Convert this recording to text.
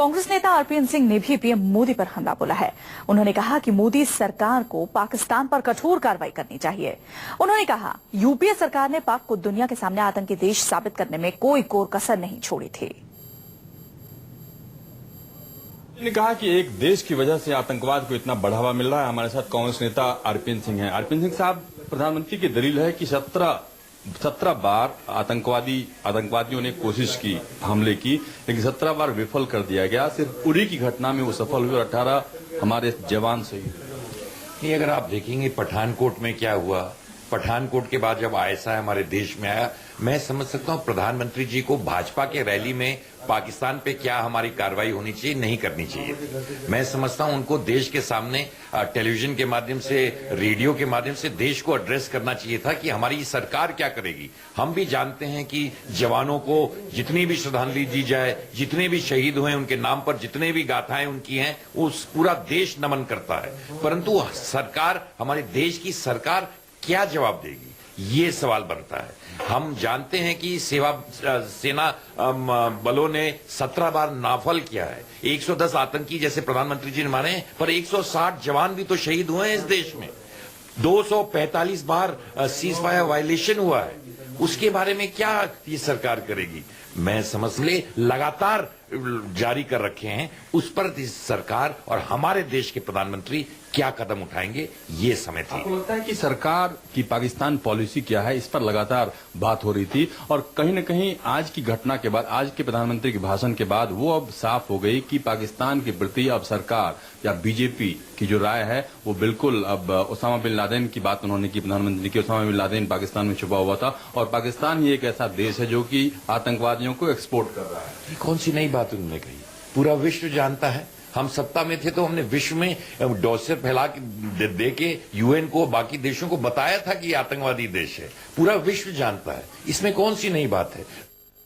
कांग्रेस नेता आरपीएन सिंह ने भी पीएम मोदी पर हमला बोला है। उन्होंने कहा कि मोदी सरकार को पाकिस्तान पर कठोर कार्रवाई करनी चाहिए। उन्होंने कहा यूपीए सरकार ने पाक को दुनिया के सामने आतंकी देश साबित करने में कोई कोर कसर नहीं छोड़ी थी। ने कहा कि एक देश की वजह से आतंकवाद को इतना बढ़ावा मिल रहा है। हमारे साथ कांग्रेस नेता आरपीएन सिंह हैं। आरपीएन सिंह साहब, प्रधानमंत्री की दलील है कि 17 बार आतंकवादियों ने कोशिश की हमले की, लेकिन 17 बार विफल कर दिया गया। सिर्फ उरी की घटना में वो सफल हुए और 18 हमारे जवान शहीद। नहीं, अगर आप देखेंगे पठानकोट में क्या हुआ, पठानकोट के बाद जब आईएसआई हमारे देश में आया, मैं समझ सकता हूं प्रधानमंत्री जी को भाजपा के रैली में पाकिस्तान पे क्या हमारी कार्रवाई होनी चाहिए, नहीं करनी चाहिए। मैं समझता हूं उनको देश के सामने टेलीविजन के माध्यम से, रेडियो के माध्यम से देश को एड्रेस करना चाहिए था कि हमारी सरकार क्या करेगी। हम भी जानते हैं कि जवानों को जितनी भी श्रद्धांजलि दी जाए, जितने भी शहीद हुए उनके नाम पर जितने भी गाथाएं उनकी हैं, उस पूरा देश नमन करता है। परंतु सरकार, हमारे देश की सरकार क्या जवाब देगी, ये सवाल बनता है। हम जानते हैं कि सेना बलों ने 17 बार नाफल किया है। 110 आतंकी जैसे प्रधानमंत्री जी ने माने, पर 160 जवान भी तो शहीद हुए हैं इस देश में। 245 बार सीज फायर वायलेशन हुआ है। उसके बारे में क्या ये सरकार करेगी? मैं समझ ले लगातार जारी कर रखे हैं, उस पर सरकार और हमारे देश के प्रधानमंत्री क्या कदम उठाएंगे, ये समय थी। आपको लगता है कि सरकार की पाकिस्तान पॉलिसी क्या है, इस पर लगातार बात हो रही थी और कहीं न कहीं आज की घटना के बाद, आज के प्रधानमंत्री के भाषण के बाद वो अब साफ हो गई कि पाकिस्तान के प्रति अब सरकार या बीजेपी की जो राय है वो बिल्कुल अब ओसामा बिन लादेन की बात उन्होंने की प्रधानमंत्री की। ओसामा बिन लादेन पाकिस्तान में छुपा हुआ था और पाकिस्तान ही एक ऐसा देश है जो कि आतंकवादियों को एक्सपोर्ट कर रहा है। कौन सी नई बात उन्होंने कही? पूरा विश्व जानता है। हम सत्ता में थे तो हमने विश्व में डोसे फैला के दे के यूएन को, बाकी देशों को बताया था कि आतंकवादी देश है। पूरा विश्व जानता है, इसमें कौन सी नई बात है?